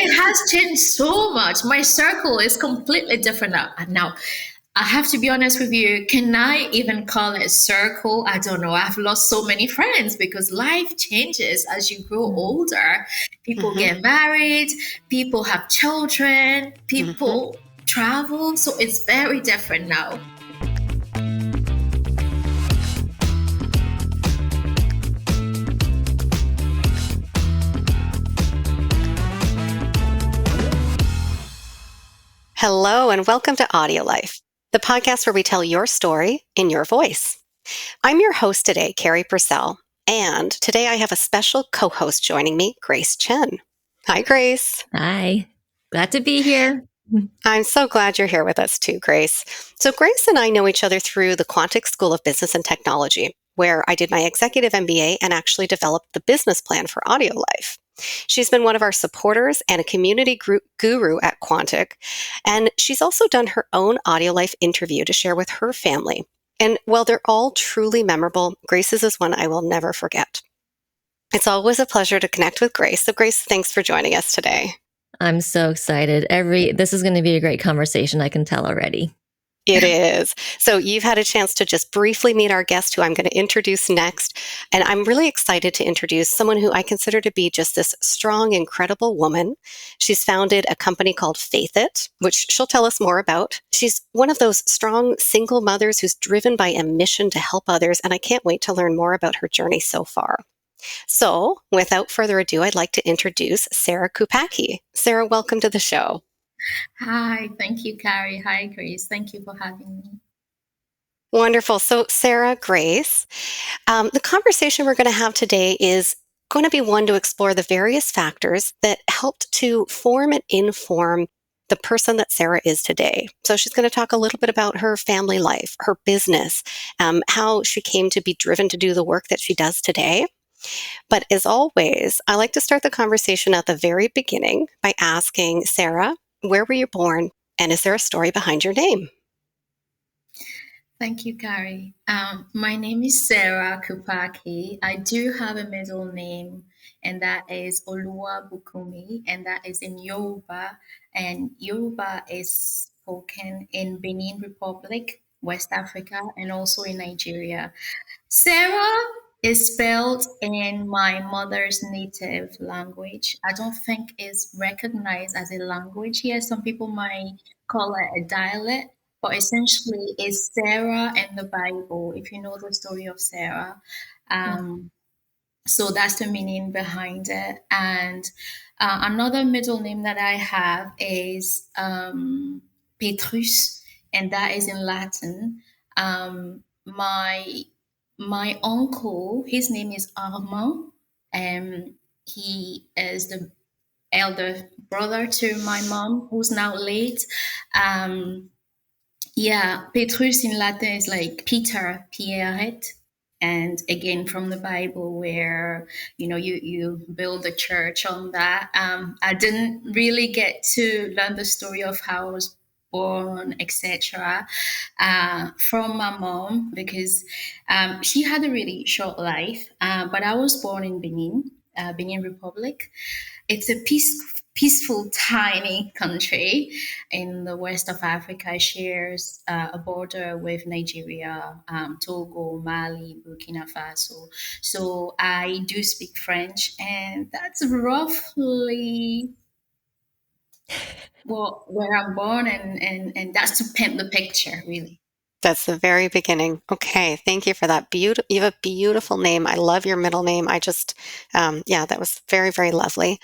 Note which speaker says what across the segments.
Speaker 1: It has changed so much. My circle is completely different now. Now, I have to be honest with you. Can I even call it circle? I don't know. I've lost so many friends because life changes as you grow
Speaker 2: Mm.
Speaker 1: older. People
Speaker 3: Mm-hmm.
Speaker 1: get married, people have children,
Speaker 3: Mm-hmm.
Speaker 1: people travel. So it's very different now.
Speaker 3: Hello, and welcome to AudioLife, the podcast where we tell your story in your voice. I'm your host today, Carrie Purcell, and today I have a special co-host joining me, Grace Chen. Hi, Grace.
Speaker 2: Hi. Glad to be here.
Speaker 3: I'm so glad you're here with us too, Grace. So Grace and I know each other through the Quantic School of Business and Technology, where I did my executive MBA and actually developed the business plan for AudioLife. She's been one of our supporters and a community guru at Quantic, and she's also done her own AudioLife interview to share with her family. And while they're all truly memorable, Grace's is one I will never forget. It's always a pleasure to connect with Grace. So Grace, thanks for joining us today.
Speaker 2: I'm so excited. This is going to be a great conversation, I can tell already.
Speaker 3: It is. So you've had a chance to just briefly meet our guest who I'm going to introduce next. And I'm really excited to introduce someone who I consider to be just this strong, incredible woman. She's founded a company called Faith It, which she'll tell us more about. She's one of those strong single mothers who's driven by a mission to help others. And I can't wait to learn more about her journey so far. So without further ado, I'd like to introduce Sera Koukpaki. Sera, welcome to the show.
Speaker 1: Hi, thank you, Carrie. Hi, Grace. Thank you for having me.
Speaker 3: Wonderful. So, Sera, Grace, the conversation we're going to have today is going to be one to explore the various factors that helped to form and inform the person that Sera is today. So she's going to talk a little bit about her family life, her business, how she came to be driven to do the work that she does today. But as always, I like to start the conversation at the very beginning by asking Sera, where were you born? And is there a story behind your name?
Speaker 1: Thank you, Carrie. My name is Sera Koukpaki. I do have a middle name, and that is Oluwabukumi, and that is in Yoruba. And Yoruba is spoken in Benin Republic, West Africa, and also in Nigeria. Sarah is spelled in my mother's native language. I don't think it's recognized as a language here. Some people might call it a dialect, but essentially it's Sarah in the Bible, if you know the story of Sarah. Um, so that's the meaning behind it. And another middle name that I have is Petrus, and that is in Latin. My uncle, his name is Armand, and he is the elder brother to my mom, who's now late. Um, yeah, Petrus in Latin is like Peter, Pierret. And again, from the Bible, where you build a church on that. I didn't really get to learn the story of how I was born, etc., from my mom because she had a really short life. But I was born in Benin, Benin Republic. It's a peaceful, tiny country in the west of Africa. It shares a border with Nigeria, Togo, Mali, Burkina Faso. So I do speak French, and that's roughly where I'm born, and that's to paint the picture, really.
Speaker 3: That's the very beginning. Okay, thank you for that. You have a beautiful name. I love your middle name. I just, that was very, very lovely.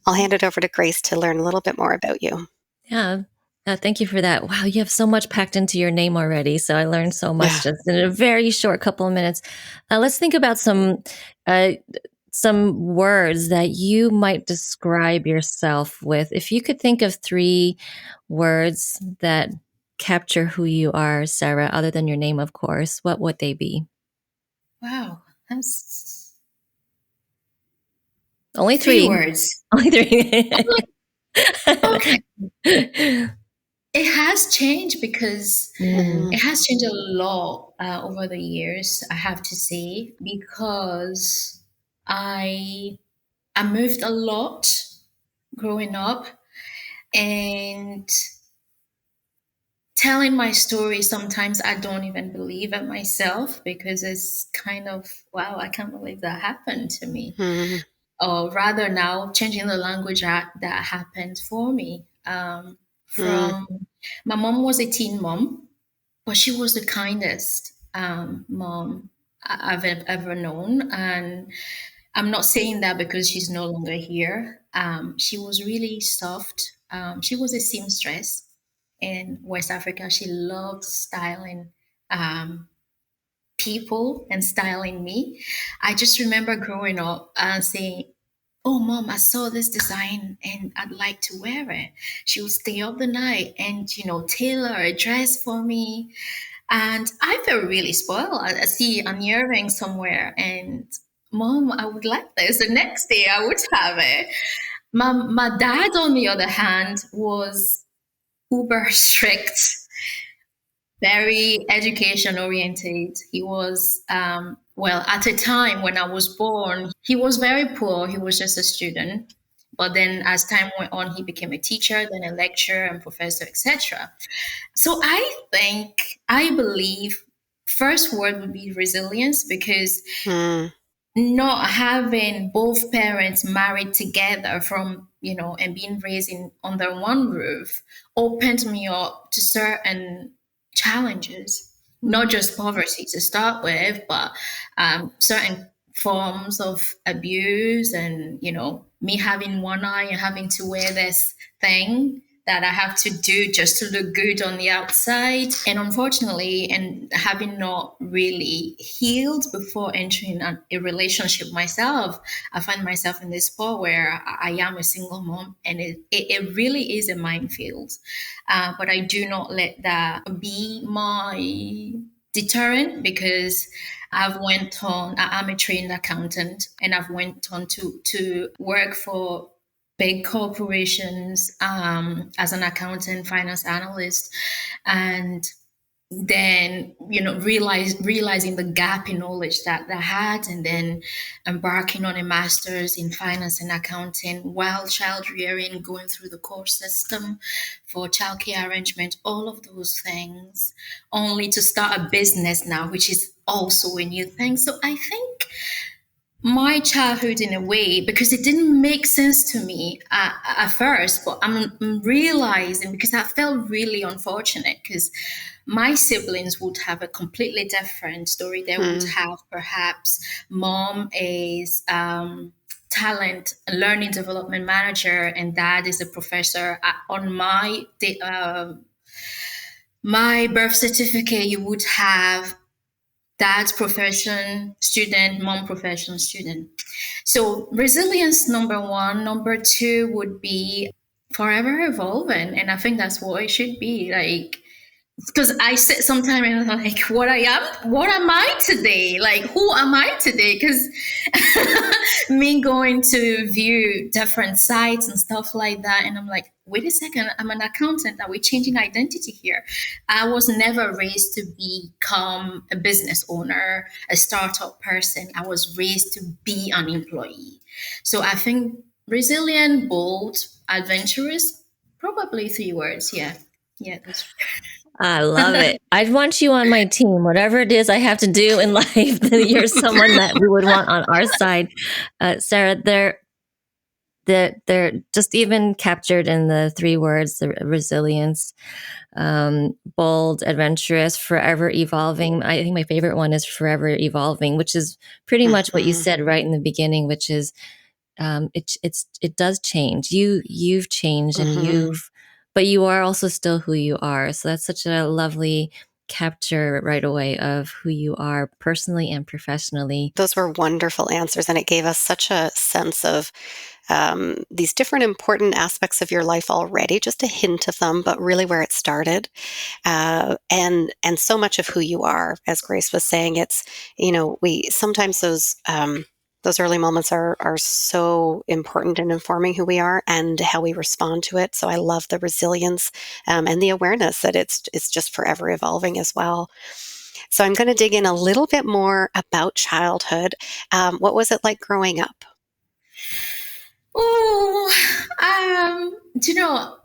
Speaker 3: I'll hand it over to Grace to learn a little bit more about you.
Speaker 2: Yeah. Thank you for that. Wow, you have so much packed into your name already. So I learned so much just in a very short couple of minutes. Let's think about some words that you might describe yourself with. If you could think of 3 words that capture who you are, Sera, other than your name, of course, what would they be?
Speaker 1: Wow, that's
Speaker 2: Only
Speaker 1: 3
Speaker 2: 3
Speaker 1: words.
Speaker 2: Only 3
Speaker 1: Okay. It has changed because
Speaker 3: Mm-hmm.
Speaker 1: it has changed a lot over the years, I have to say, because I moved a lot. growing up, and telling my story, sometimes I don't even believe it myself because it's kind of, wow, I can't believe that happened to me.
Speaker 3: Mm,
Speaker 1: Or rather, now changing the language that happened for me.
Speaker 3: mm,
Speaker 1: From My mom was a teen mom, but she was the kindest mom I've ever known. And I'm not saying that because she's no longer here. She was really soft. She was a seamstress in West Africa. She loved styling people and styling me. I just remember growing up and saying, "Oh, mom, I saw this design and I'd like to wear it." She would stay up the night and, tailor a dress for me. And I felt really spoiled. I see an earring somewhere and, "Mom, I would like this." The next day I would have it. My dad, on the other hand, was uber strict, very education oriented. He was, well, at a time when I was born, he was very poor. He was just a student. But then as time went on, he became a teacher, then a lecturer and professor, etc. So I believe first word would be resilience, because
Speaker 3: mm,
Speaker 1: not having both parents married together and being raised under one roof opened me up to certain challenges, not just poverty to start with, but certain forms of abuse, and me having one eye and having to wear this thing that I have to do just to look good on the outside. And unfortunately, and having not really healed before entering a relationship myself, I find myself in this spot where I am a single mom, and it really is a minefield. But I do not let that be my deterrent, because I'm a trained accountant, and I've went on to work for big corporations as an accountant, finance analyst, and then realizing the gap in knowledge that I had, and then embarking on a master's in finance and accounting while child rearing, going through the course system for childcare arrangement, all of those things, only to start a business now, which is also a new thing. So I think my childhood, in a way, because it didn't make sense to me at first, but I'm realizing, because I felt really unfortunate, because my siblings would have a completely different story. They would
Speaker 3: mm.
Speaker 1: have, perhaps, mom is talent learning development manager, and dad is a professor. On my birth certificate, you would have dad's profession student, mom profession student. So resilience, number one. Number two would be forever evolving. And I think that's what it should be. Like, because I sit sometimes and I'm like, what am I today? Like, who am I today? Because me going to view different sites and stuff like that, and I'm like, wait a second, I'm an accountant. Are we changing identity here? I was never raised to become a business owner, a startup person. I was raised to be an employee. So I think resilient, bold, adventurous, probably three words. Yeah. Yeah, that's
Speaker 2: I love it. I'd want you on my team. Whatever it is I have to do in life, you're someone that we would want on our side. Sera, they're just even captured in the three words: the resilience, bold, adventurous, forever evolving. I think my favorite one is forever evolving, which is pretty much what you
Speaker 3: Mhm.
Speaker 2: said right in the beginning, which is it does change. You've changed, and
Speaker 3: Mhm.
Speaker 2: but you are also still who you are. So that's such a lovely capture right away of who you are personally and professionally.
Speaker 3: Those were wonderful answers, and it gave us such a sense of these different important aspects of your life already, just a hint of them, but really where it started, and so much of who you are. As Grace was saying, it's we sometimes those early moments are so important in informing who we are and how we respond to it. So I love the resilience and the awareness that it's just forever evolving as well. So I'm going to dig in a little bit more about childhood. What was it like growing up?
Speaker 1: Oh, do you know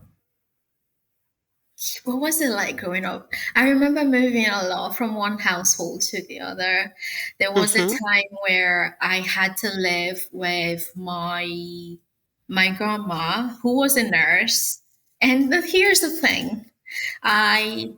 Speaker 1: what was it like growing up? I remember moving a lot from one household to the other. There was a
Speaker 3: Mm-hmm.
Speaker 1: time where I had to live with my grandma, who was a nurse. And here's the thing. I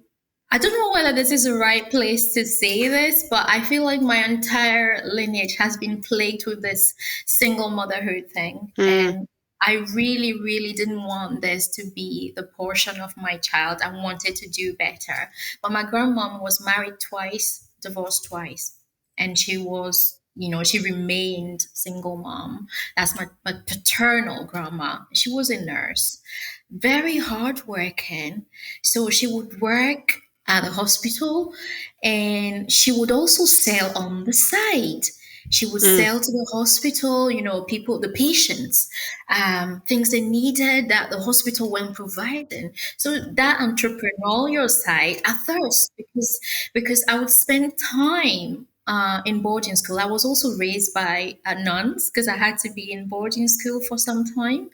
Speaker 1: I don't know whether this is the right place to say this, but I feel like my entire lineage has been plagued with this single motherhood thing.
Speaker 3: Mm,
Speaker 1: And I really, really didn't want this to be the portion of my child. I wanted to do better. But my grandmom was married twice, divorced twice. And she was, she remained single mom. That's my paternal grandma. She was a nurse, very hardworking. So she would work at a hospital, and she would also sell on the side. She would
Speaker 3: mm,
Speaker 1: sell to the hospital, people, the patients, things they needed that the hospital weren't providing. So that entrepreneurial side at first, because I would spend time in boarding school. I was also raised by nuns because I had to be in boarding school for some time.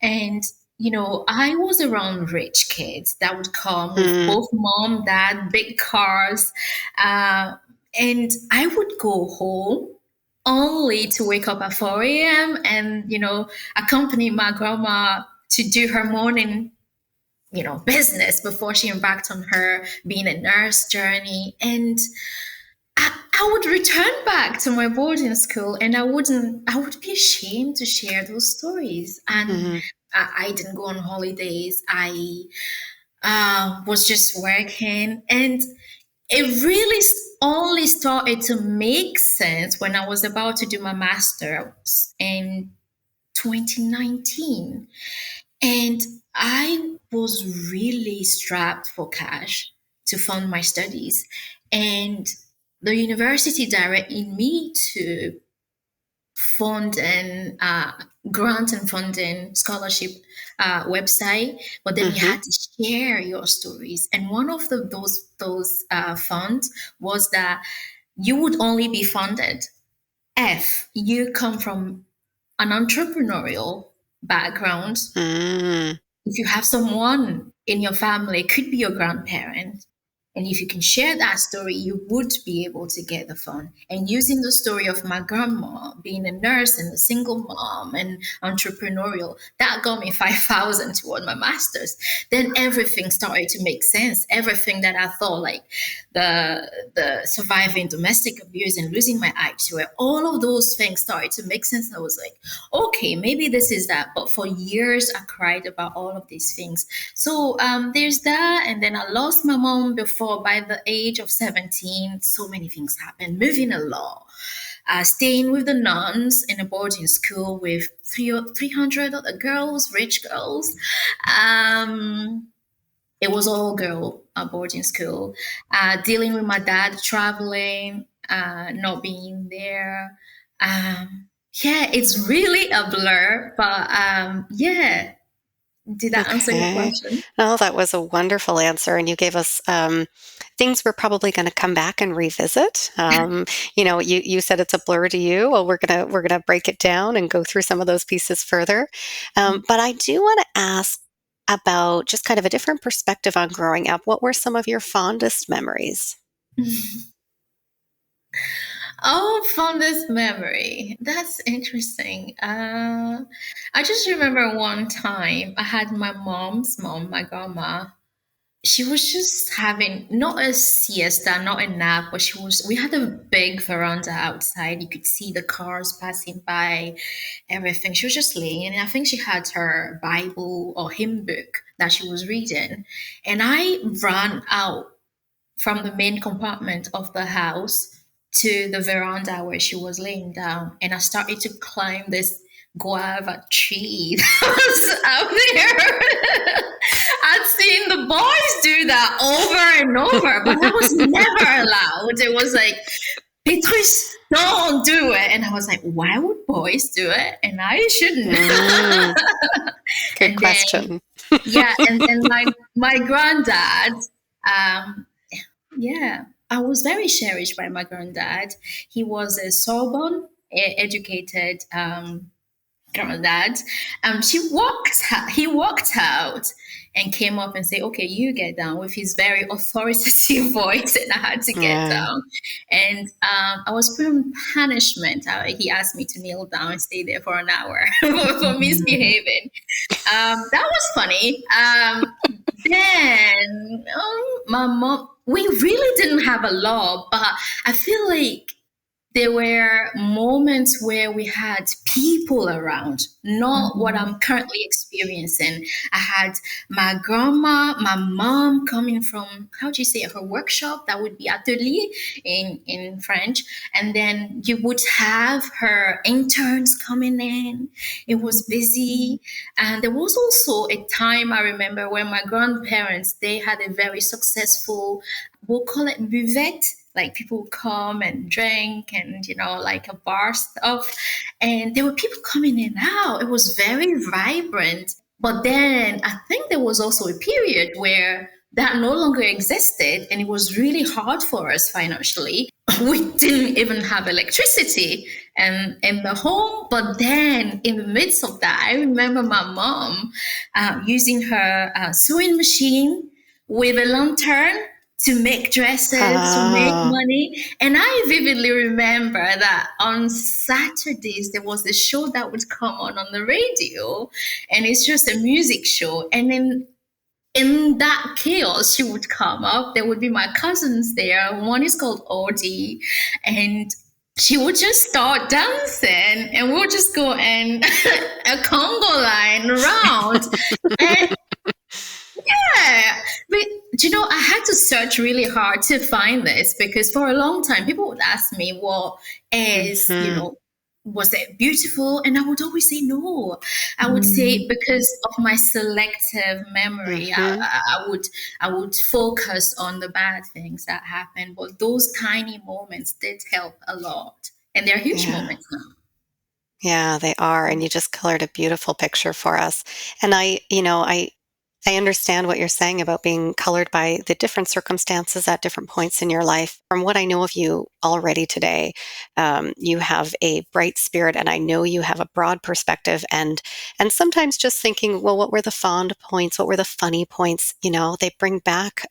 Speaker 1: And, I was around rich kids that would come with
Speaker 3: mm,
Speaker 1: both mom, dad, big cars. Uh, and I would go home only to wake up at 4 a.m. and, accompany my grandma to do her morning, business before she embarked on her being a nurse journey. And I would return back to my boarding school, and I would be ashamed to share those stories. And
Speaker 3: mm,
Speaker 1: I didn't go on holidays. I was just working. And it really only started to make sense when I was about to do my master's in 2019. And I was really strapped for cash to fund my studies. And the university directed me to fund and grant and funding scholarship website, but then you
Speaker 3: mm-hmm.
Speaker 1: had to share your stories. And one of those funds was that you would only be funded if you come from an entrepreneurial background.
Speaker 3: Mm,
Speaker 1: If you have someone in your family, it could be your grandparent, and if you can share that story, you would be able to get the fund. And using the story of my grandma being a nurse and a single mom and entrepreneurial, that got me 5,000 toward my master's. Then everything started to make sense. Everything that I thought, like the surviving domestic abuse and losing my eye to it, all of those things started to make sense. I was like, okay, maybe this is that. But for years, I cried about all of these things. So there's that. And then I lost my mom before, by the age of 17. So many things happened. Moving a lot. Staying with the nuns in a boarding school with 300 other girls, rich girls. Um, it was all girl boarding school. Dealing with my dad traveling, not being there. Yeah, it's really a blur, but yeah. Did that answer your
Speaker 3: okay.
Speaker 1: question?
Speaker 3: No, that was a wonderful answer, and you gave us things we're probably going to come back and revisit. You said it's a blur to you. Well, we're gonna break it down and go through some of those pieces further. But I do want to ask about just kind of a different perspective on growing up. What were some of your fondest memories?
Speaker 1: Oh, fondest memory. That's interesting. I just remember one time I had my mom's mom, my grandma. She was just having not a siesta, not a nap, but we had a big veranda outside. You could see the cars passing by, everything. She was just laying, and I think she had her Bible or hymn book that she was reading. And I ran out from the main compartment of the house to the veranda where she was laying down. And I started to climb this guava tree that was out there. I'd seen the boys do that over and over, but I was never allowed. It was like, Petrus, don't do it. And I was like, why would boys do it? And I shouldn't.
Speaker 3: Mm, good
Speaker 1: And then,
Speaker 3: question.
Speaker 1: yeah, and then my granddad, um, yeah, I was very cherished by my granddad. He was a Sorbonne educated granddad. He walked out and came up and said, "Okay, you get down," with his very authoritative voice, and I had to get
Speaker 3: Yeah.
Speaker 1: down. And I was put on punishment. He asked me to kneel down and stay there for an hour for misbehaving. That was funny. Then my mom, we really didn't have a law, but I feel like there were moments where we had people around, not what I'm currently experiencing. I had my grandma, my mom coming from, how do you say it, her workshop, that would be atelier in French. And then you would have her interns coming in. It was busy. And there was also a time I remember when my grandparents, they had a very successful, we'll call it buvette, like people come and drink and like a bar stuff, and there were people coming in and out. It was very vibrant. But then I think there was also a period where that no longer existed, and it was really hard for us financially. We didn't even have electricity and in the home. But then in the midst of that, I remember my mom using her sewing machine with a lantern to make dresses, to make money. And I vividly remember that on Saturdays, there was a show that would come on the radio, and it's just a music show. And then in that chaos, she would come up. There would be my cousins there. One is called Audie, and she would just start dancing, and we'll just go and a Congo line round. And yeah, but I had to search really hard to find this, because for a long time people would ask me, "What is, was it beautiful?" And I would always say no. I would say, because of my selective memory, I would focus on the bad things that happened, but those tiny moments did help a lot, and they're huge moments now.
Speaker 3: Yeah, they are. And you just colored a beautiful picture for us. And I understand what you're saying about being colored by the different circumstances at different points in your life. From what I know of you already today, you have a bright spirit, and I know you have a broad perspective. And sometimes just thinking, well, what were the fond points? What were the funny points? They bring back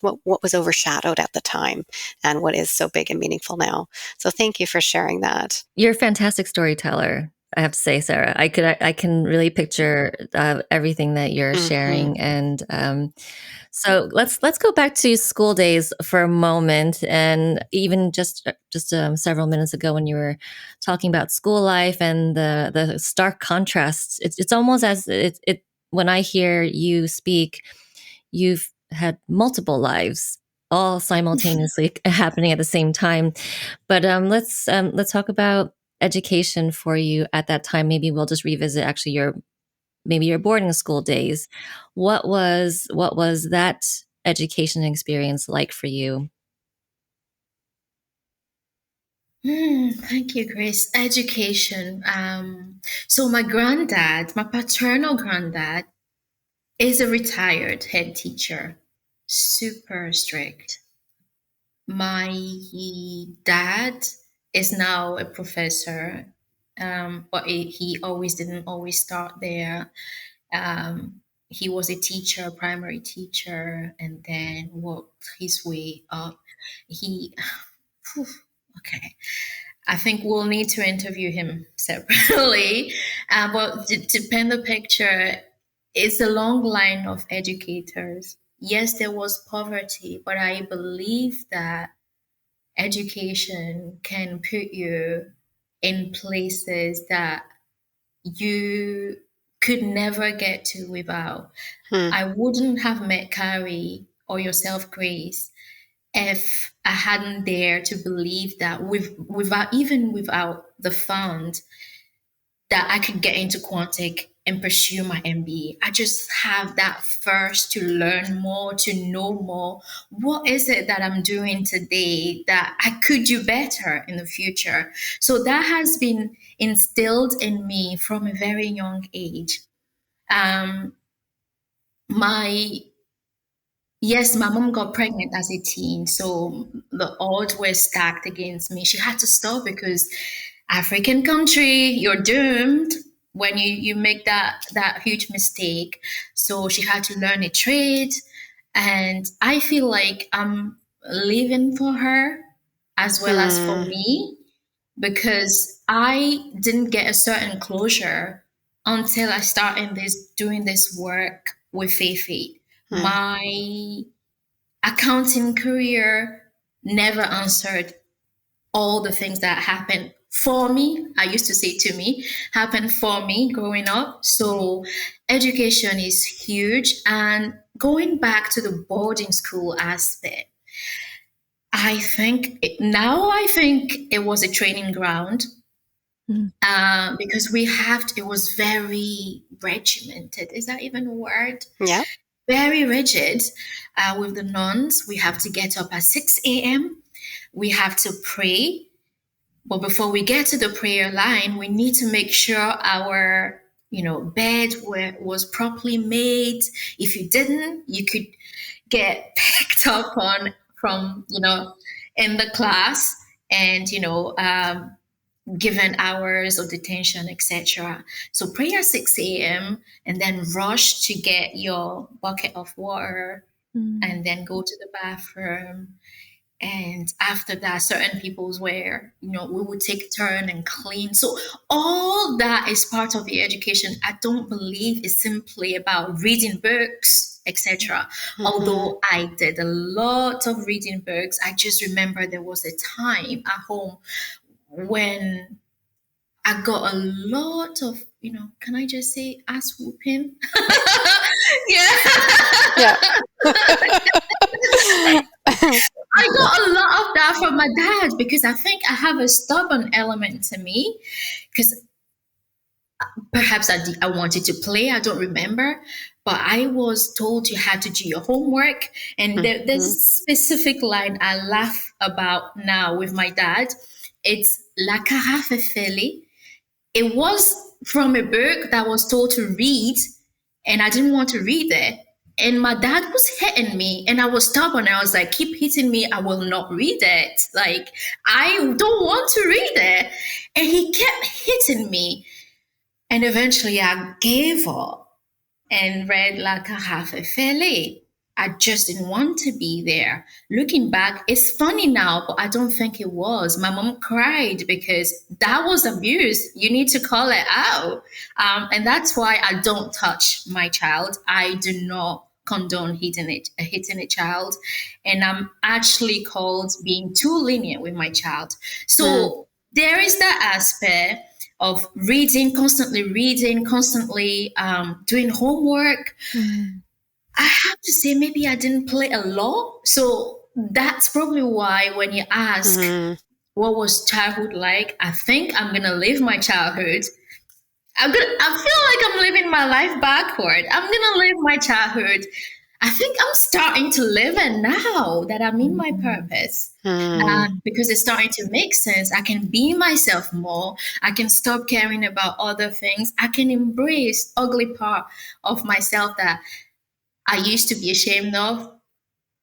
Speaker 3: what was overshadowed at the time, and what is so big and meaningful now. So thank you for sharing that.
Speaker 2: You're a fantastic storyteller, I have to say, Sarah. I can really picture everything that you're sharing, and so let's go back to school days for a moment, and even just several minutes ago when you were talking about school life and the stark contrasts. It's almost as it when I hear you speak, you've had multiple lives all simultaneously happening at the same time. But let's talk about education for you at that time. Maybe we'll just revisit actually your boarding school days. What was that education experience like for you?
Speaker 1: Thank you, Grace. Education. So my granddad, my paternal granddad, is a retired head teacher, super strict. My dad is now a professor, but he always didn't always start there. He was a teacher, primary teacher, and then worked his way up. He, okay, I think we'll need to interview him separately. But to paint the picture, it's a long line of educators. Yes, there was poverty, but I believe that education can put you in places that you could never get to without. I wouldn't have met Carrie or yourself, Grace, if I hadn't dared to believe that without the fund, that I could get into Quantic and pursue my MBA. I just have that thirst to learn more, to know more. What is it that I'm doing today that I could do better in the future? So that has been instilled in me from a very young age. My Yes, my mom got pregnant as a teen, so the odds were stacked against me. She had to stop because African country, you're doomed. when you make that huge mistake. So she had to learn a trade, and I feel like I'm living for her as well as for
Speaker 3: Mm,
Speaker 1: me, because I didn't get a certain closure until I started doing this work with Feifei.
Speaker 3: mm,
Speaker 1: My accounting career never answered all the things that happened for me. I used to say to me, happened for me growing up. So education is huge. And going back to the boarding school aspect, I think it was a training ground,
Speaker 2: Mm.
Speaker 1: because we have to, it was very regimented. Is that even a word?
Speaker 3: yep.
Speaker 1: Very rigid. With the nuns, we have to get up at 6 a.m. We have to pray. But before we get to the prayer line, we need to make sure our, bed was properly made. If you didn't, you could get picked up on from, in the class, and, given hours of detention, etc. So prayer 6 a.m. and then rush to get your bucket of water
Speaker 2: Mm.
Speaker 1: and then go to the bathroom. And after that, certain people's where, we would take a turn and clean. So all that is part of the education. I don't believe it's simply about reading books, etc.
Speaker 3: Mm-hmm.
Speaker 1: Although I did a lot of reading books, I just remember there was a time at home when I got a lot of, can I just say ass whooping?
Speaker 3: Yeah.
Speaker 1: Yeah. I got a lot of that from my dad, because I think I have a stubborn element to me. Because perhaps I wanted to play, I don't remember. But I was told you had to do your homework. And there's a
Speaker 3: Mhm.
Speaker 1: specific line I laugh about now with my dad. It's La carafe fele. It was from a book that was told to read, and I didn't want to read it. And my dad was hitting me, and I was stubborn. I was like, keep hitting me, I will not read it. Like, I don't want to read it. And he kept hitting me. And eventually I gave up and read like a half a fele. I just didn't want to be there. Looking back, it's funny now, but I don't think it was. My mom cried because that was abuse. You need to call it out. And that's why I don't touch my child. I do not condone hitting a child. And I'm actually called being too lenient with my child.
Speaker 3: Mm,
Speaker 1: So there is that aspect of reading, constantly doing homework.
Speaker 2: Mm.
Speaker 1: I have to say, maybe I didn't play a lot. So that's probably why when you ask,
Speaker 3: mm,
Speaker 1: what was childhood like? I think I'm going to live my childhood. I feel like I'm living my life backward. I'm going to live my childhood. I think I'm starting to live it now that I'm in my
Speaker 2: Mm.
Speaker 1: purpose,
Speaker 3: mm,
Speaker 1: because it's starting to make sense. I can be myself more. I can stop caring about other things. I can embrace ugly part of myself that I used to be ashamed of,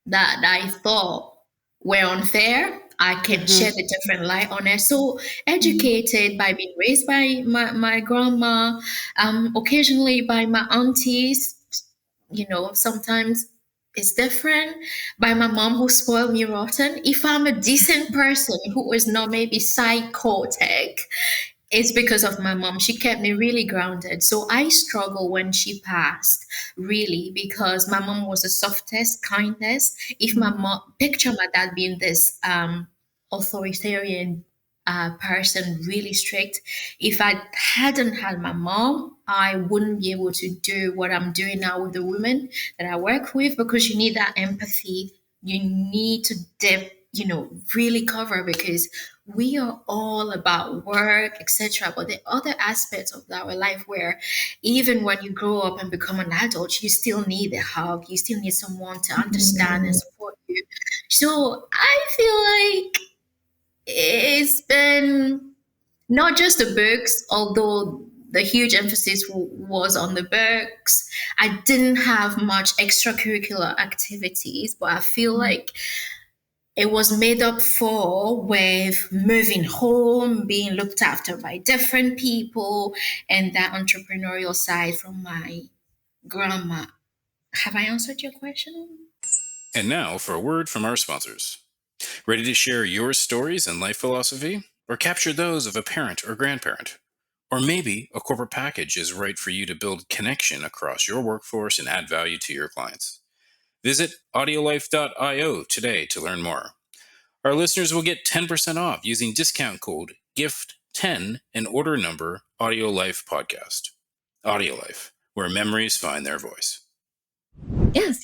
Speaker 1: that I thought were unfair. I can
Speaker 3: mhm,
Speaker 1: shed a different light on it. So
Speaker 2: Mm.
Speaker 1: educated by being raised by my grandma, occasionally by my aunties, sometimes it's different, by my mom who spoiled me rotten. If I'm a decent person who is not maybe psychotic, it's because of my mom. She kept me really grounded. So I struggle when she passed, really, because my mom was the softest, kindest. If my
Speaker 2: Mm.
Speaker 1: mom, picture my dad being this authoritarian person, really strict. If I hadn't had my mom, I wouldn't be able to do what I'm doing now with the women that I work with, because you need that empathy. You need to really cover, because we are all about work, etc. But the other aspects of our life where even when you grow up and become an adult, you still need a hug, you still need someone to understand and
Speaker 2: Mm.
Speaker 1: support you. So I feel like it's been not just the books, although the huge emphasis was on the books. I didn't have much extracurricular activities, but I feel like it was made up for with moving home, being looked after by different people, and that entrepreneurial side from my grandma. Have I answered your question?
Speaker 4: And now for a word from our sponsors. Ready to share your stories and life philosophy? Or capture those of a parent or grandparent? Or maybe a corporate package is right for you to build connection across your workforce and add value to your clients. Visit audiolife.io today to learn more. Our listeners will get 10% off using discount code GIFT10 and order number AudioLife Podcast. AudioLife, where memories find their voice.
Speaker 2: Yes.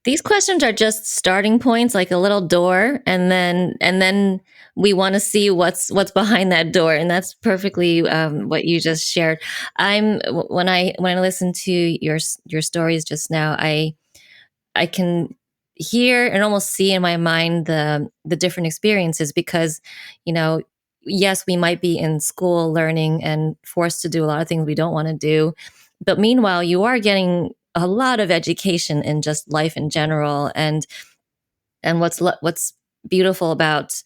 Speaker 2: These questions are just starting points, like a little door, and then we want to see what's behind that door, and that's perfectly what you just shared. When I listen to your stories just now, I can hear and almost see in my mind the different experiences, because yes, we might be in school learning and forced to do a lot of things we don't want to do, but meanwhile you are getting a lot of education in just life in general. And what's beautiful about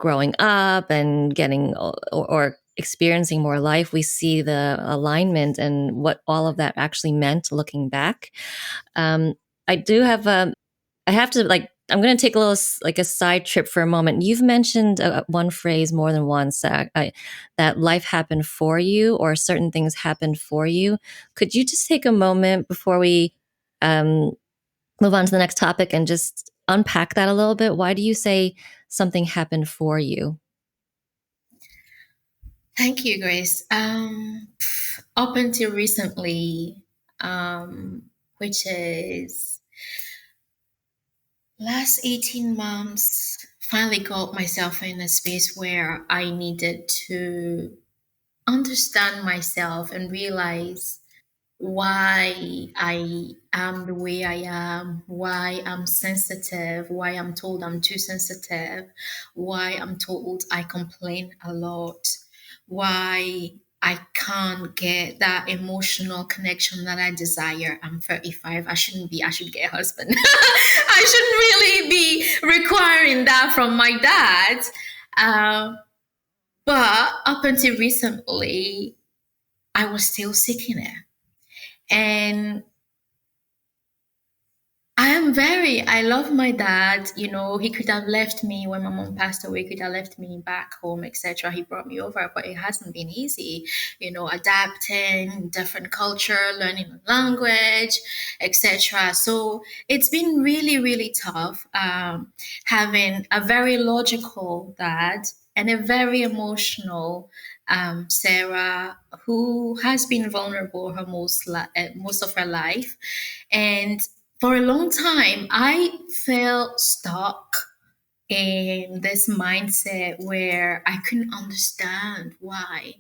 Speaker 2: growing up and getting or experiencing more life, we see the alignment and what all of that actually meant looking back. um, I do have I have to, I'm going to take a little like a side trip for a moment. You've mentioned one phrase more than once, that life happened for you, or certain things happened for you. Could you just take a moment before we um, move on to the next topic and just unpack that a little bit? Why do you say something happened for you?
Speaker 1: Thank you, Grace. Up until recently, which is last 18 months, finally got myself in a space where I needed to understand myself and realize why I am the way I am, why I'm sensitive, why I'm told I'm too sensitive, why I'm told I complain a lot, why I can't get that emotional connection that I desire. I'm 35. I shouldn't be. I should get a husband. I shouldn't really be requiring that from my dad. But up until recently, I was still seeking it. And I love my dad. He could have left me when my mom passed away, could have left me back home, etc. He brought me over, but it hasn't been easy, adapting, different culture, learning a language, etc. So it's been really, really tough, having a very logical dad and a very emotional Sarah, who has been vulnerable most of her life. And for a long time, I felt stuck in this mindset where I couldn't understand why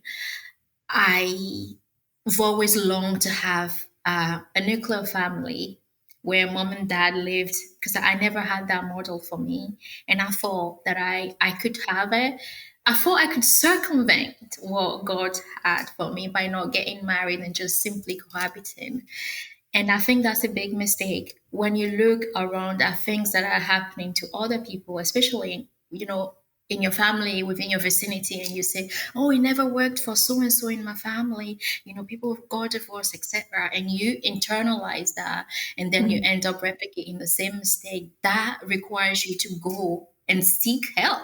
Speaker 1: I've always longed to have a nuclear family where mom and dad lived, because I never had that model for me. And I thought that I could have it. I thought I could circumvent what God had for me by not getting married and just simply cohabiting. And I think that's a big mistake when you look around at things that are happening to other people, especially, in your family, within your vicinity, and you say, oh, it never worked for so and so in my family, people got divorced, etc. And you internalize that, and then you end up replicating the same mistake. That requires you to go and seek help.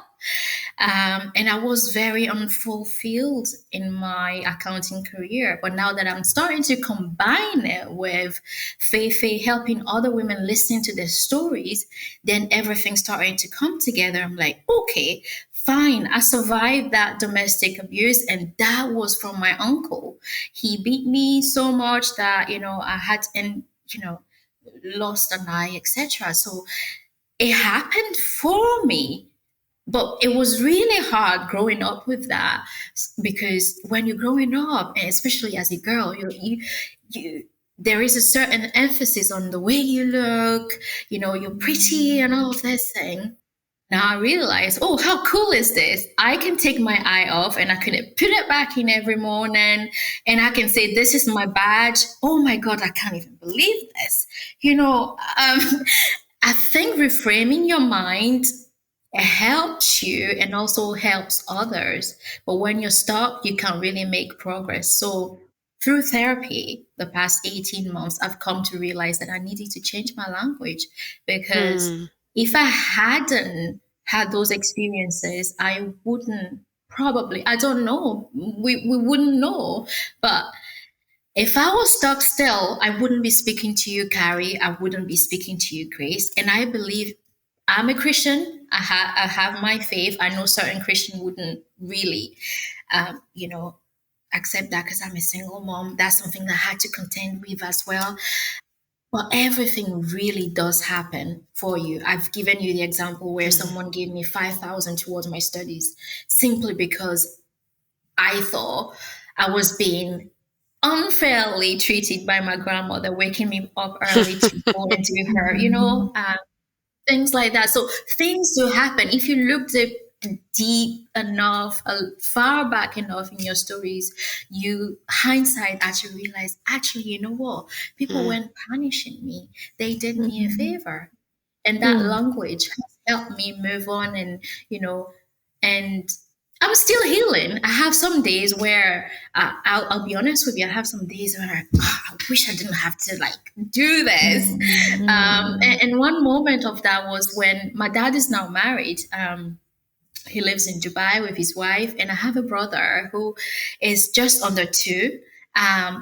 Speaker 1: And I was very unfulfilled in my accounting career. But now that I'm starting to combine it with Faye helping other women listen to their stories, then everything's starting to come together. I'm like, okay, fine. I survived that domestic abuse, and that was from my uncle. He beat me so much that, I had, and, lost an eye, etc. So it happened for me, but it was really hard growing up with that, because when you're growing up, and especially as a girl, you there is a certain emphasis on the way you look, you're pretty and all of this thing. Now I realize, oh, how cool is this? I can take my eye off and I can put it back in every morning, and I can say, this is my badge. Oh my God, I can't even believe this. You know, um, I think reframing your mind helps you and also helps others. But when you're stuck, you can't really make progress. So through therapy, the past 18 months, I've come to realize that I needed to change my language, because
Speaker 3: Hmm.
Speaker 1: if I hadn't had those experiences, I wouldn't probably, I don't know, we wouldn't know. But if I was stuck still, I wouldn't be speaking to you, Carrie. I wouldn't be speaking to you, Grace. And I believe I'm a Christian. I have my faith. I know certain Christian wouldn't really, you know, accept that because I'm a single mom. That's something that I had to contend with as well. But everything really does happen for you. I've given you the example where
Speaker 3: Hmm.
Speaker 1: someone gave me 5,000 towards my studies simply because I thought I was being unfairly treated by my grandmother, waking me up early to go and do her, things like that. So things do happen. If you look deep enough, far back enough in your stories, you hindsight actually realize, actually, you know what? People
Speaker 3: Hmm.
Speaker 1: weren't punishing me. They did me a
Speaker 2: Mhm.
Speaker 1: favor. And that
Speaker 2: Mm.
Speaker 1: language has helped me move on, and, and I'm still healing. I have some days where I'll be honest with you. I have some days where I wish I didn't have to like do this. And one moment of that was when my dad is now married. He lives in Dubai with his wife, and I have a brother who is just under two.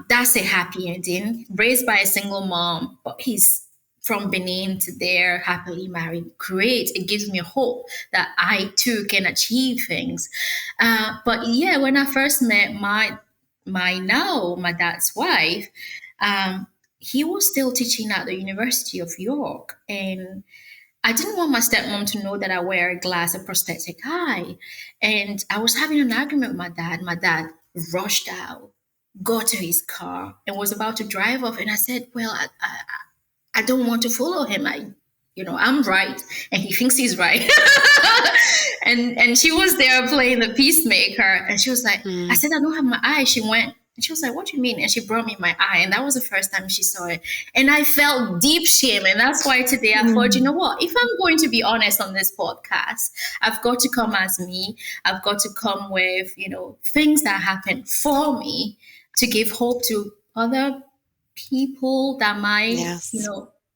Speaker 1: That's a happy ending. Raised by a single mom, but he's from Benin to there, happily married. Great. It gives me hope that I too can achieve things. But yeah, when I first met my dad's wife, um, he was still teaching at the University of York, and I didn't want my stepmom to know that I wear a glass, a prosthetic eye. And I was having an argument with my dad. My dad rushed out, got to his car, and was about to drive off. And I said, well, I don't want to follow him. I'm right, and he thinks he's right. and she was there playing the peacemaker, and she was like, I
Speaker 3: Hmm.
Speaker 1: said, I don't have my eye. She went, and she was like, what do you mean? And she brought me my eye, and that was the first time she saw it. And I felt deep shame, and that's why today I thought, you know what? If I'm going to be honest on this podcast, I've got to come as me. I've got to come with, things that happen for me to give hope to other people that might,
Speaker 3: Yes.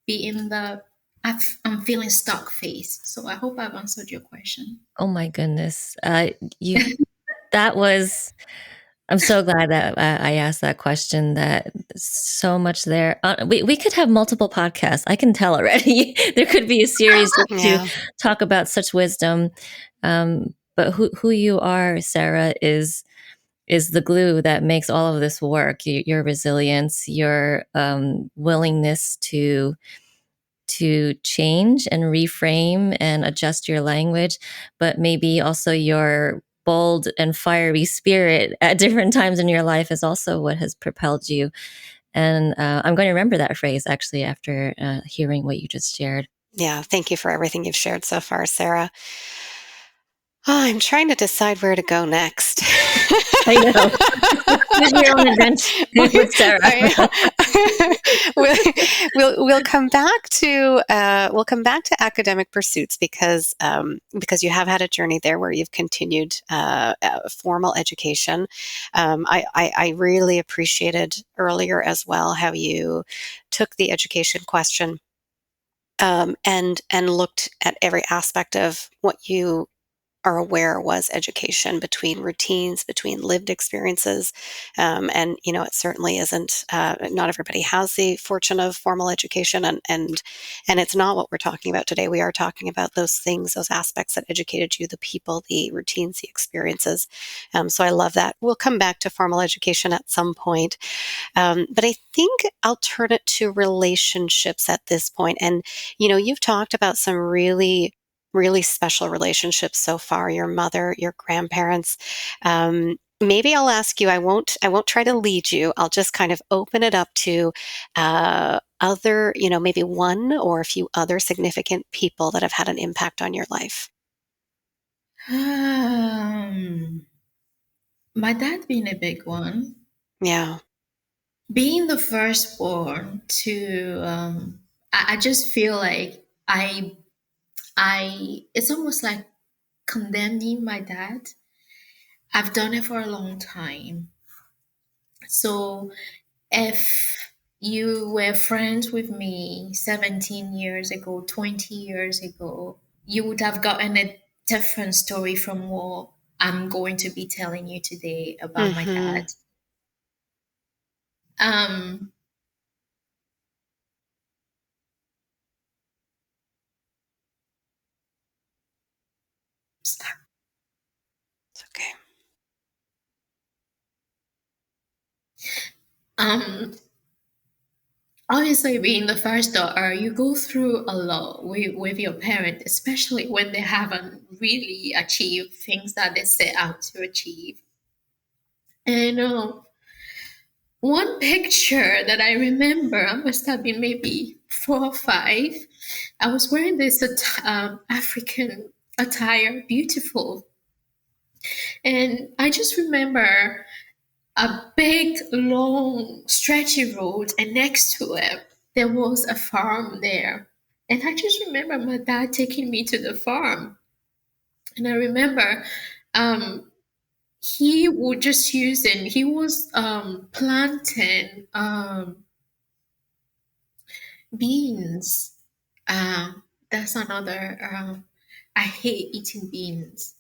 Speaker 1: be in the I'm feeling stuck phase. So I hope I've answered your question.
Speaker 2: Oh my goodness. You that was I'm so glad that I asked that question. That so much there. We could have multiple podcasts. I can tell already. There could be a series just to
Speaker 3: Yeah.
Speaker 2: talk about such wisdom. But who you are, Sarah, is the glue that makes all of this work. Your resilience, your willingness to change and reframe and adjust your language, but maybe also your bold and fiery spirit at different times in your life is also what has propelled you. And I'm going to remember that phrase actually after hearing what you just shared.
Speaker 3: Yeah. Thank you for everything you've shared so far, Sarah. Oh, I'm trying to decide where to go next.
Speaker 2: I know. Choose your own adventure with Sarah.
Speaker 3: we'll, we'll come back to academic pursuits because you have had a journey there where you've continued formal education. I really appreciated earlier as well how you took the education question and looked at every aspect of what you are aware was education, between routines, between lived experiences. And, it certainly isn't, not everybody has the fortune of formal education. And it's not what we're talking about today. We are talking about those things, those aspects that educated you, the people, the routines, the experiences. So I love that. We'll come back to formal education at some point. But I think I'll turn it to relationships at this point. And, you've talked about some really special relationships so far, your mother, your grandparents. Maybe I'll ask you, I won't try to lead you. I'll just kind of open it up to other, maybe one or a few other significant people that have had an impact on your life.
Speaker 1: My dad being a big one,
Speaker 3: Yeah.
Speaker 1: being the firstborn to, I just feel like I it's almost like condemning my dad. I've done it for a long time. So if you were friends with me 17 years ago, 20 years ago, you would have gotten a different story from what I'm going to be telling you today about my
Speaker 3: Mm-hmm.
Speaker 1: dad. Um,
Speaker 3: It's okay.
Speaker 1: um, Obviously, being the first daughter, you go through a lot with your parent, especially when they haven't really achieved things that they set out to achieve. And one picture that I remember, I must have been maybe 4 or 5. I was wearing this African attire, beautiful. And I just remember a big, long, stretchy road, and next to it, there was a farm there. And I just remember my dad taking me to the farm. And I remember um, he was planting beans. That's another, I hate eating beans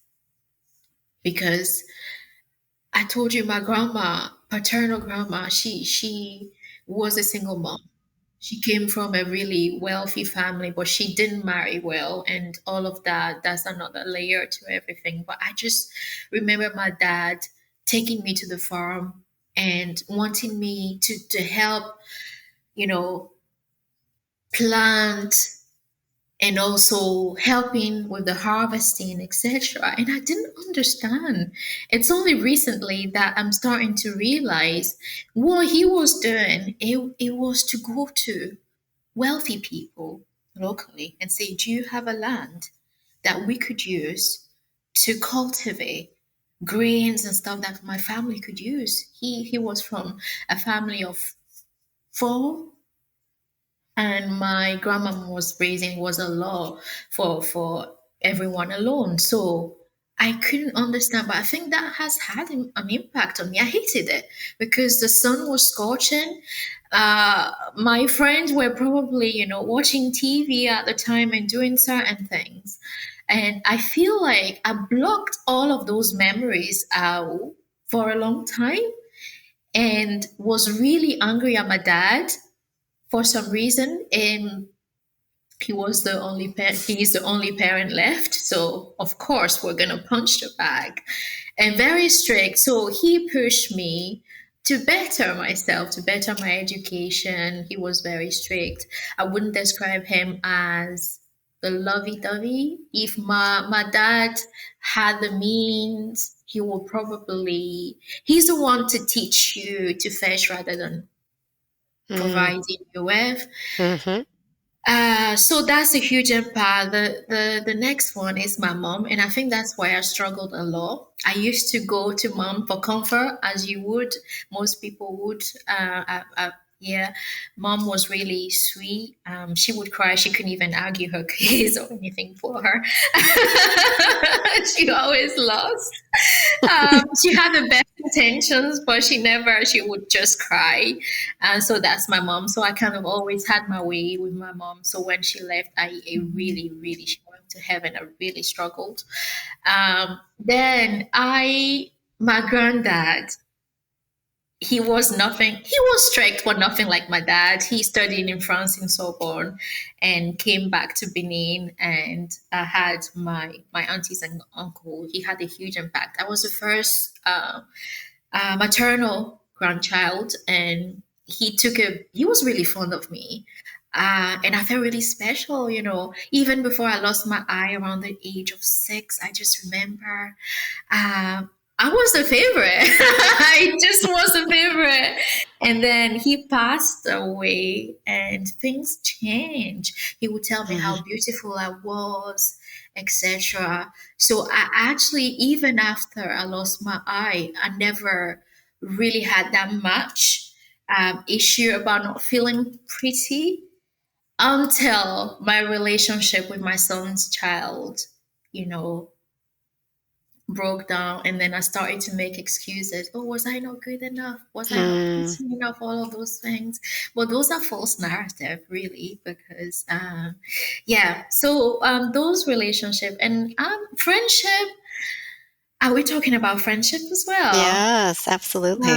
Speaker 1: because I told you my grandma, paternal grandma, she was a single mom. She came from a really wealthy family, but she didn't marry well, and all of that. That's another layer to everything. But I just remember my dad taking me to the farm and wanting me to help, you know, plant and also helping with the harvesting, etc. And I didn't understand. It's only recently that I'm starting to realize what he was doing. It was to go to wealthy people locally and say, do you have a land that we could use to cultivate grains and stuff that my family could use? He was from a family of 4, and my grandma was a law for everyone alone. So I couldn't understand, but I think that has had an impact on me. I hated it because the sun was scorching. My friends were probably, watching TV at the time and doing certain things. And I feel like I blocked all of those memories out for a long time and was really angry at my dad for some reason. And he's the only parent left, so of course we're gonna punch the bag. And very strict, so he pushed me to better myself, to better my education. He was very strict. I wouldn't describe him as the lovey-dovey. If my dad had the means, he will probably, he's the one to teach you to fish rather than providing you with.
Speaker 3: Mm-hmm.
Speaker 1: So that's a huge impact. The next one is my mom, and I think that's why I struggled a lot. I used to go to mom for comfort, as you would, most people would. Yeah, mom was really sweet. She would cry. She couldn't even argue her case or anything for her. She always lost. She had the best intentions, but she would just cry. And so that's my mom. So I kind of always had my way with my mom. So when she left, I really, really, she went to heaven. I really struggled. My granddad, he was strict, but nothing like my dad. He studied in France in Sorbonne and came back to Benin, and I had my aunties and uncle. He had a huge impact. I was the first maternal grandchild, and he was really fond of me. And I felt really special, even before I lost my eye around the age of 6. I just remember I was the favorite. I just was the favorite. And then he passed away and things changed. He would tell me how beautiful I was, etc. So I actually, even after I lost my eye, I never really had that much issue about not feeling pretty. until my relationship with my son's child, you know, broke down, and then I started to make excuses. Oh, was I not good enough? Was I not
Speaker 3: Mm.
Speaker 1: pretty enough? All of those things. But those are false narrative, really, because yeah. So those relationship and friendship. Are we talking about friendship as well?
Speaker 3: Yes, absolutely.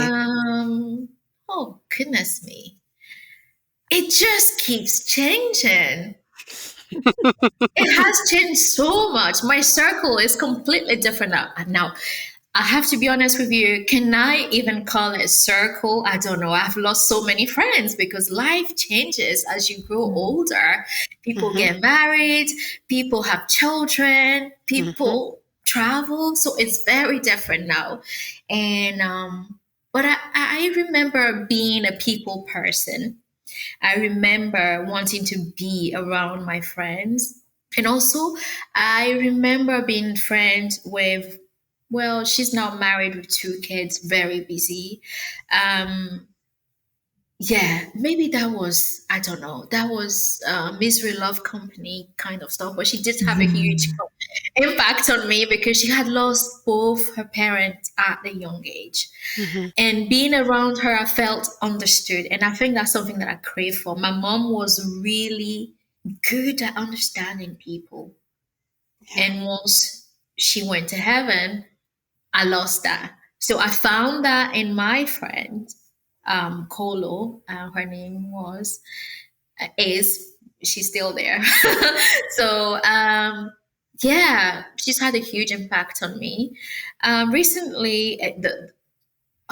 Speaker 1: Oh goodness me. It just keeps changing. It has changed so much. My circle is completely different now. Now, I have to be honest with you. Can I even call it a circle? I don't know. I've lost so many friends because life changes as you grow
Speaker 2: Mm.
Speaker 1: older. People
Speaker 3: Hmm.
Speaker 1: get married, people have children,
Speaker 3: Hmm.
Speaker 1: people travel. So it's very different now. And, but I remember being a people person. I remember wanting to be around my friends. And also, I remember being friends with, well, she's now married with two kids, very busy. Um, yeah, maybe that was, I don't know, that was Misery Love Company kind of stuff, but she did have a huge impact on me because she had lost both her parents at a young age.
Speaker 3: Hmm.
Speaker 1: And being around her, I felt understood. And I think that's something that I crave for. My mom was really good at understanding people.
Speaker 3: Yeah.
Speaker 1: And once she went to heaven, I lost that. So I found that in my friend, Kolo, her name is, she's still there. So, yeah, she's had a huge impact on me. Recently, the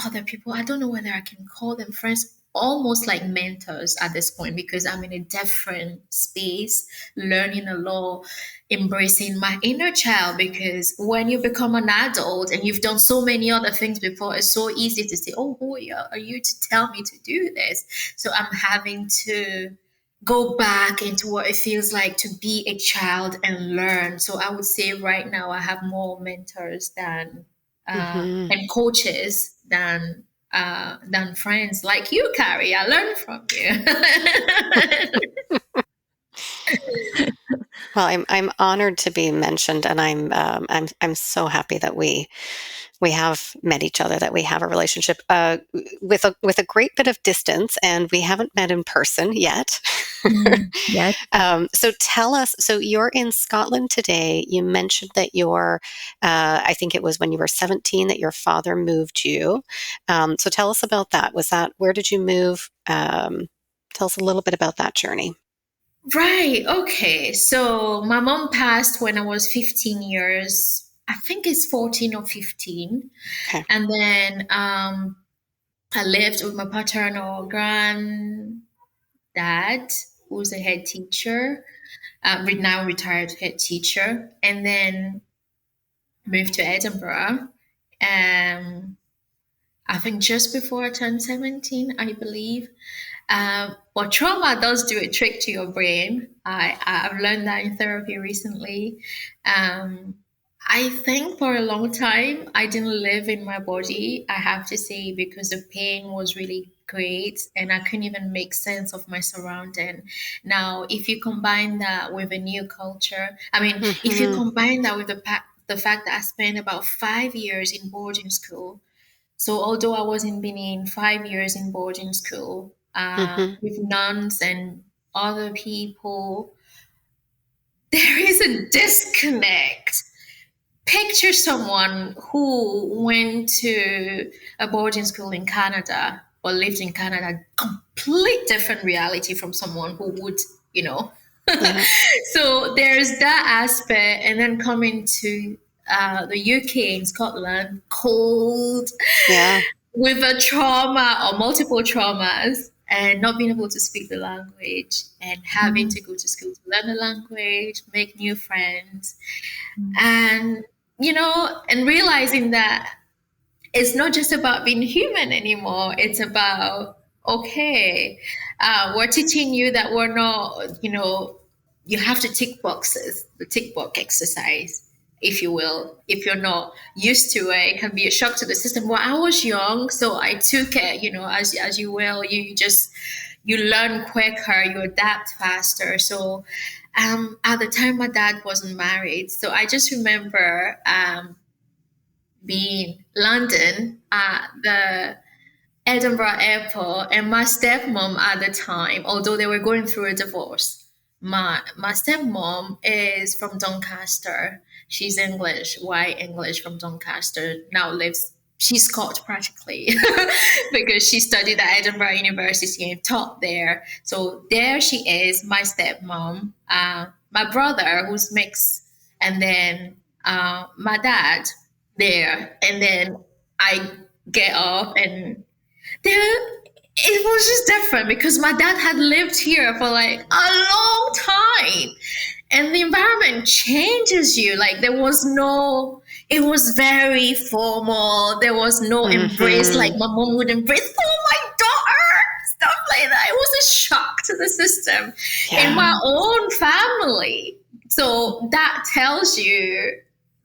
Speaker 1: other people, I don't know whether I can call them friends, almost like mentors at this point because I'm in a different space, learning a lot, embracing my inner child. Because when you become an adult and you've done so many other things before, it's so easy to say, oh, who are you to tell me to do this? So I'm having to go back into what it feels like to be a child and learn. So I would say right now I have more mentors
Speaker 3: Hmm.
Speaker 1: and coaches than friends like you, Carrie. I learned from you.
Speaker 3: Well, I'm honored to be mentioned, and I'm so happy that we have met each other, that we have a relationship with a great bit of distance, and we haven't met in person yet.
Speaker 2: Yes.
Speaker 3: So tell us. So you're in Scotland today. You mentioned that I think it was when you were 17 that your father moved you. So tell us about that. Where did you move? Tell us a little bit about that journey.
Speaker 1: Right. Okay. So my mom passed when I was 15 years. I think it's 14 or 15.
Speaker 3: Okay.
Speaker 1: And then I lived with my paternal granddad, who's a head teacher, now retired head teacher, and then moved to Edinburgh. I think just before I turned 17, I believe. But trauma does do a trick to your brain. I've learned that in therapy recently. Um, I think for a long time, I didn't live in my body, I have to say, because the pain was really great and I couldn't even make sense of my surrounding. Now, if you combine that with a new culture, I mean, if you
Speaker 3: Hmm.
Speaker 1: combine that with the fact that I spent about 5 years in boarding school, so although I was in Benin 5 years in boarding school
Speaker 3: Hmm.
Speaker 1: with nuns and other people, there is a disconnect. Picture someone who went to a boarding school in Canada or lived in Canada, complete different reality from someone who would, you know.
Speaker 3: Yeah.
Speaker 1: So there's that aspect, and then coming to the UK and Scotland, cold,
Speaker 3: Yeah.
Speaker 1: with a trauma or multiple traumas and not being able to speak the language and having
Speaker 2: Mm.
Speaker 1: to go to school to learn the language, make new friends,
Speaker 2: Mm.
Speaker 1: and and realizing that it's not just about being human anymore. It's about, okay, we're teaching you that we're not, you have to tick boxes, the tick box exercise, if you will. If you're not used to it, it can be a shock to the system. Well, I was young, so I took it, as you will. You just you learn quicker, you adapt faster. So at the time, my dad wasn't married. So I just remember being London at the Edinburgh airport, and my stepmom at the time, although they were going through a divorce, my stepmom is from Doncaster. She's English, white English from Doncaster. Now lives, she's Scotch practically because she studied at Edinburgh University and taught there. So there she is, my stepmom, my brother who's mixed, and then my dad there, and then I get up and there it was just different because my dad had lived here for like a long time, and the environment changes you. Like there was no, it was very formal, there was no embrace like my mom would embrace, oh my daughter, stuff like that. It was a shock to the system in my own family. So that tells you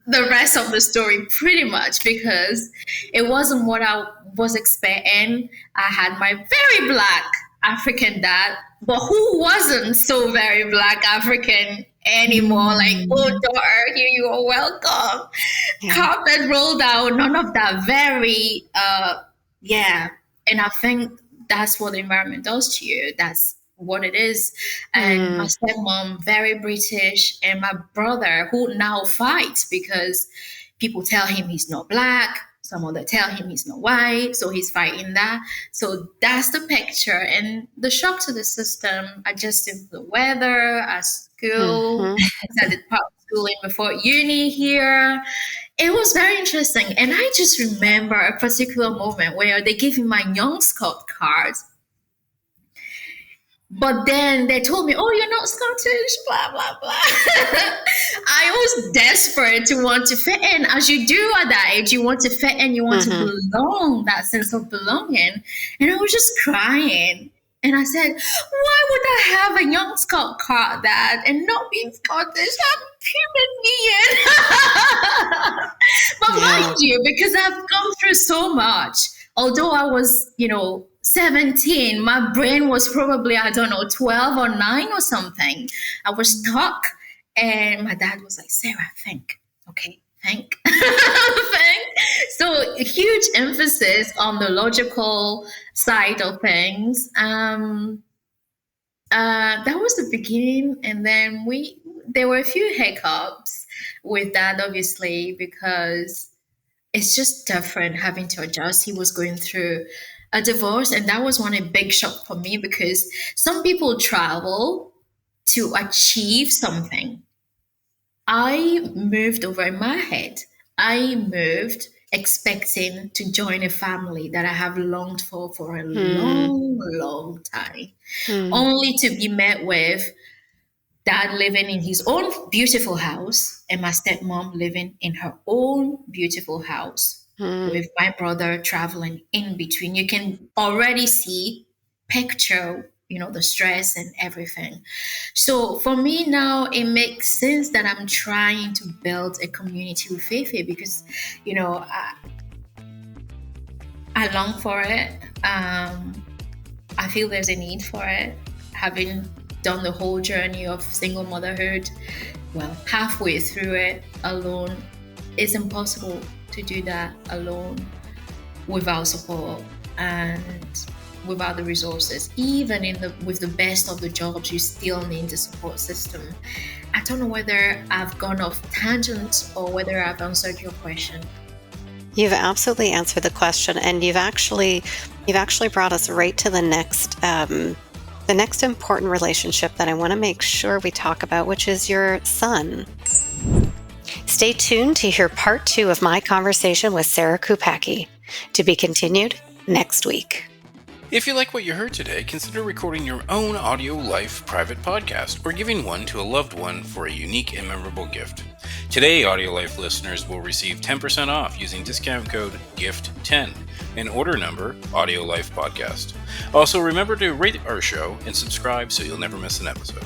Speaker 1: the rest of the story pretty much, because it wasn't what I was expecting. I had my very black African dad, but who wasn't so very black African anymore. Like, oh daughter, here you are, welcome. Carpet rolled out, none of that. Very and I think that's what the environment does to you. That's what it is. And my stepmom, very British, and my brother, who now fights because people tell him he's not black, some other tell him he's not white, so he's fighting that. So that's the picture. And the shock to the system, adjusting to the weather, at school, I started public schooling before uni here. It was very interesting. And I just remember a particular moment where they gave me my Young Scot card. But then they told me, oh, you're not Scottish, blah, blah, blah. I was desperate to want to fit in. As you do at that age, you want to fit in, you want to belong, that sense of belonging. And I was just crying. And I said, why would I have a Young Scot card, Dad, and not be Scottish? I'm human being. But mind you, because I've gone through so much, although I was, 17, my brain was probably, 12 or 9 or something. I was stuck. And my dad was like, Sarah, think. Okay, think. Think. So huge emphasis on the logical side of things. That was the beginning. And then there were a few hiccups with that, obviously, because it's just different having to adjust. He was going through a divorce, and that was a big shock for me, because some people travel to achieve something. I moved over in my head. I moved expecting to join a family that I have longed for a long, long time, only to be met with Dad living in his own beautiful house and my stepmom living in her own beautiful house with my brother traveling in between. You can already picture, the stress and everything. So for me now, it makes sense that I'm trying to build a community with Fefe, because, I long for it. I feel there's a need for it. Having done the whole journey of single motherhood, halfway through it alone, it's impossible to do that alone without support and without the resources. Even with the best of the jobs, you still need the support system. I don't know whether I've gone off tangent or whether I've answered your question.
Speaker 3: You've absolutely answered the question, and you've actually brought us right to the next important relationship that I want to make sure we talk about, which is your son. Stay tuned to hear part 2 of my conversation with Sera Koukpaki, to be continued next week.
Speaker 4: If you like what you heard today, consider recording your own AudioLife private podcast or giving one to a loved one for a unique and memorable gift. Today, AudioLife listeners will receive 10% off using discount code GIFT10 and order number AudioLife Podcast. Also, remember to rate our show and subscribe so you'll never miss an episode.